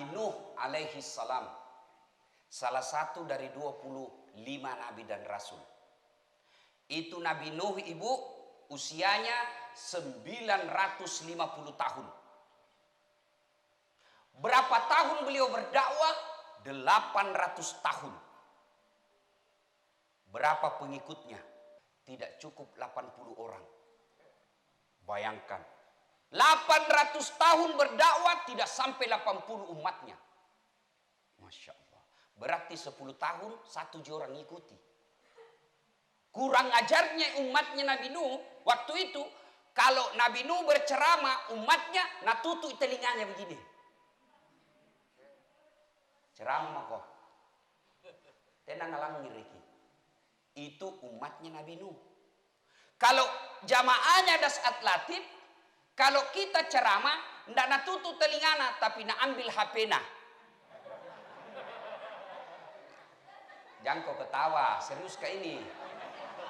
Nabi Nuh alaihi salam, salah satu dari 25 nabi dan rasul. Itu Nabi Nuh ibu, usianya 950 tahun. Berapa tahun beliau berdakwah? 800 tahun. Berapa pengikutnya? Tidak cukup 80 orang. Bayangkan, 800 tahun berdakwah tidak sampai 80 umatnya. Masya Allah. Berarti 10 tahun 1 orang ikuti. Kurang ajarnya umatnya Nabi Nuh waktu itu. Kalau Nabi Nuh berceramah, umatnya nak tutup telinganya begini. Ceramah kok. Tenang alang ngiriki. Itu umatnya Nabi Nuh. Kalau jamaahnya dasat latif, kalau kita ceramah, ndak nak tutup telingana, tapi nak ambil HP-na. Jangan kau ketawa, serius ke ini.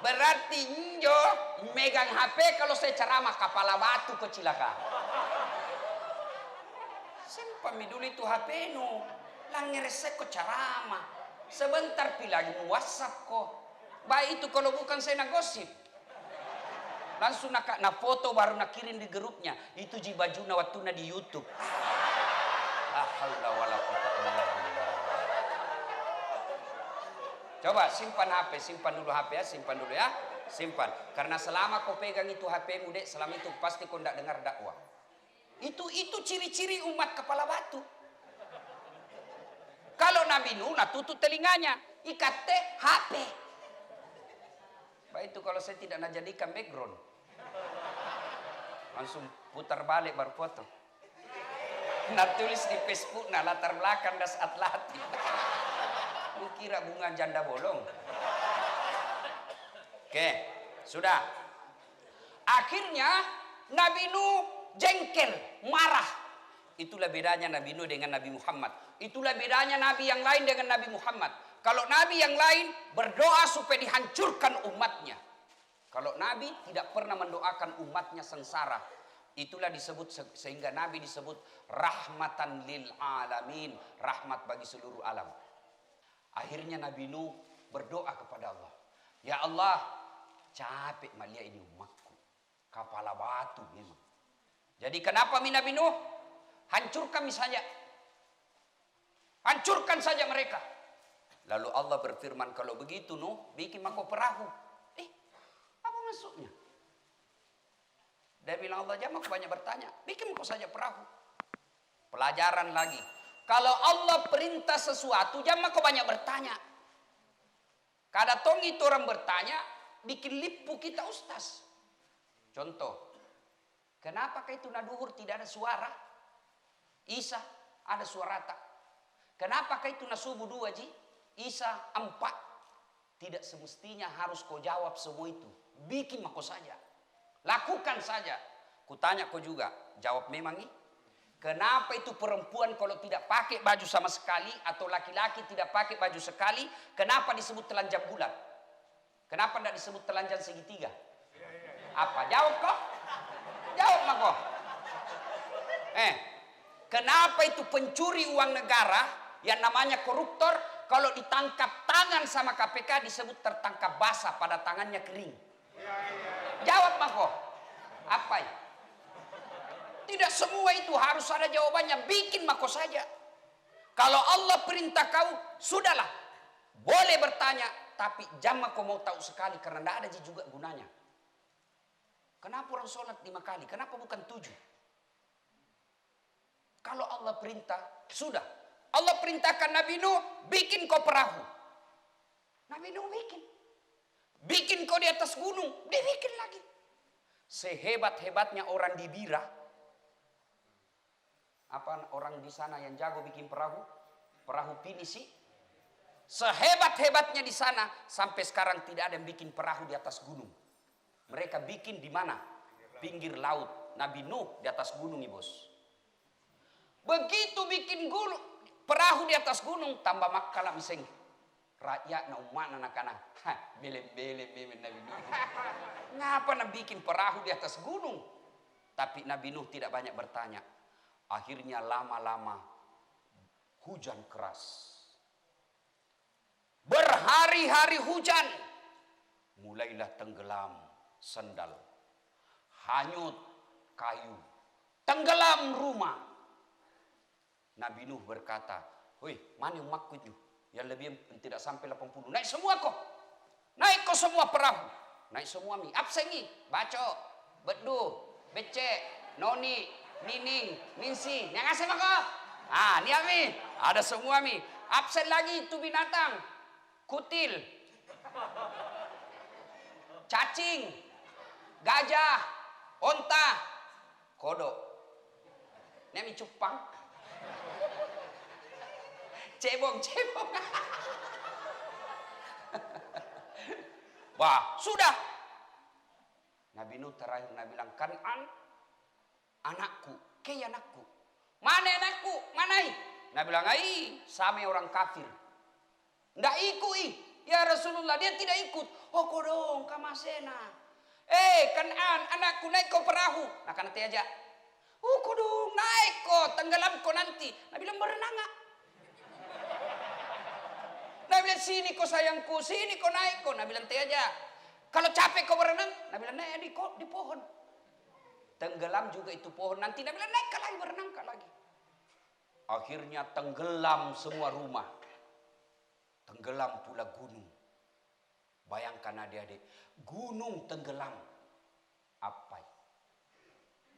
Berarti njo megang HP kalau saya ceramah kepala batu kecilaka. Simpan dulu itu HP nu, lang ngeresek kok ceramah. Sebentar pi lagi WhatsApp kok. Baik itu kalau bukan saya nak gosip. Langsung nak foto baru nak kirim di grupnya. Itu ji bajuna waktuna di YouTube. La haula wala quwwata illa billah. Coba simpan HP, simpan dulu HP ya, simpan dulu ya. Simpan. Karena selama kau pegang itu HP-mu dek, selama itu pasti kau tidak dengar dakwah. Itu ciri-ciri umat kepala batu. Kalau Nabi Nuh nak tutup telinganya, ikat HP. Baik itu kalau saya tidak nak jadikan background. Langsung putar balik baru foto. Nak tulis di Facebook, nah latar belakang das atlatif. Lu kira bunga janda bolong. Oke, sudah. Akhirnya Nabi Nuh jengkel, marah. Itulah bedanya Nabi Nuh dengan Nabi Muhammad. Itulah bedanya Nabi yang lain dengan Nabi Muhammad. Kalau Nabi yang lain berdoa supaya dihancurkan umatnya. Kalau Nabi tidak pernah mendoakan umatnya sengsara. Itulah disebut, sehingga Nabi disebut rahmatan lil alamin. Rahmat bagi seluruh alam. Akhirnya Nabi Nuh berdoa kepada Allah. Ya Allah, capek malia ini umatku. Kepala batu memang. Jadi kenapa Nabi Nuh? Hancurkan misalnya. Hancurkan saja mereka. Lalu Allah berfirman, kalau begitu Nuh, bikin mako perahu. Apa maksudnya? Dia bilang, Allah jangan banyak bertanya. Bikin mako saja perahu. Pelajaran lagi. Kalau Allah perintah sesuatu, jangan mako banyak bertanya. Kada tong itu orang bertanya, bikin lipu kita ustaz. Contoh, kenapa itu naduhur tidak ada suara? Isa ada suara tak. Kenapa itu nasubuh 2 ji? Isa 4. Tidak semestinya harus kau jawab semua itu. Bikin mako saja. Lakukan saja. Kutanya kau juga, jawab memang ini. Kenapa itu perempuan kalau tidak pakai baju sama sekali atau laki-laki tidak pakai baju sekali, kenapa disebut telanjang bulat? Kenapa tidak disebut telanjang segitiga? Apa? Jawab kok? Jawab mah kok. Kenapa itu pencuri uang negara yang namanya koruptor kalau ditangkap tangan sama KPK disebut tertangkap basah pada tangannya kering? Jawab mah kok. Apa ya? Tidak semua itu harus ada jawabannya. Bikin mako saja. Kalau Allah perintah kau, sudahlah. Boleh bertanya, tapi jangan kau mau tahu sekali karena tidak ada juga gunanya. Kenapa orang sholat 5 kali? Kenapa bukan 7? Kalau Allah perintah, sudah. Allah perintahkan Nabi Nuh, bikin kau perahu. Nabi Nuh bikin. Bikin kau di atas gunung, dia bikin lagi. Sehebat-hebatnya orang di Bira, apa orang di sana yang jago bikin perahu? Perahu pinisi. Sehebat-hebatnya di sana, sampai sekarang tidak ada yang bikin perahu di atas gunung. Mereka bikin di mana? Pinggir laut. Nabi Nuh di atas gunung, bos. Begitu bikin perahu di atas gunung, tambah makala miseng. Rakyat na umat anak-anak. Bele-bele Nabi Nuh. Ngapa nak bikin perahu di atas gunung? Tapi Nabi Nuh tidak banyak bertanya. Akhirnya lama-lama hujan keras. Berhari-hari hujan, mulailah tenggelam sandal, hanyut kayu, tenggelam rumah. Nabi Nuh berkata, "Woi, mana umatku itu yang lebih tidak sampai 80? Naik semua kok. Naik kok semua perahu. Naik semua mi. Absengi, baco, bedu, becek, noni, nining, ninsi. Yang asal kok? Ah, ni ami. Ada semua mi. Absen lagi itu binatang. Kutil, cacing, gajah, onta, kodok. Ini ami cupang. Cebong. Wah, sudah. Nabi Nuh terakhir Nabi bilang, Kan'an, anakku, kayak anakku. Mana anakku? Manai? Nabi bilang, sama orang kafir. Nggak ikut. Ya Rasulullah, dia tidak ikut. Oh kodong, kamasena. Kan'an, anakku naik kau perahu. Nah kan nanti aja. Oh kodong, naik kau, tenggelam kau nanti. Nabi bilang, berenang nggak? Nabi bilang, sini kau sayangku, sini kau naik kau. Nabi bilang, nanti aja. Kalau capek kau berenang, Nabi bilang, naik di pohon. Tenggelam juga itu pohon. Nanti Nabi bilang, naik lagi, berenang lagi. Akhirnya tenggelam semua rumah. Tenggelam pula gunung. Bayangkan adik-adik, gunung tenggelam. Apa?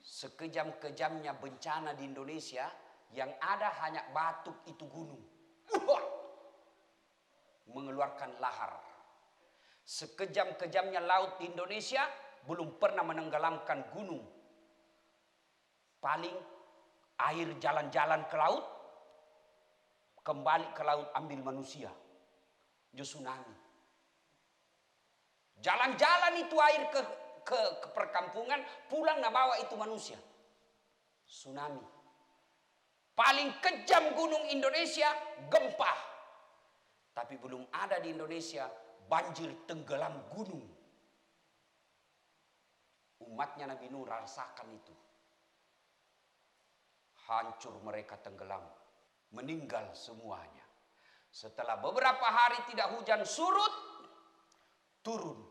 Sekejam-kejamnya bencana di Indonesia, yang ada hanya batuk itu gunung. Mengeluarkan lahar. Sekejam-kejamnya laut di Indonesia, belum pernah menenggelamkan gunung. Paling air jalan-jalan ke laut, kembali ke laut ambil manusia. Tsunami. Jalan-jalan itu air ke perkampungan, pulang nak bawa itu manusia. Tsunami. Paling kejam gunung Indonesia, gempa. Tapi belum ada di Indonesia banjir tenggelam gunung. Umatnya Nabi Nuh rasakan itu. Hancur mereka tenggelam. Meninggal semuanya. Setelah beberapa hari tidak hujan, surut, turun.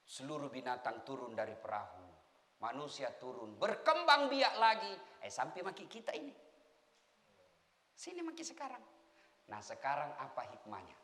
Seluruh binatang turun dari perahu. Manusia turun, berkembang biak lagi. Sampai maki kita ini. Sini maki sekarang. Nah sekarang apa hikmahnya?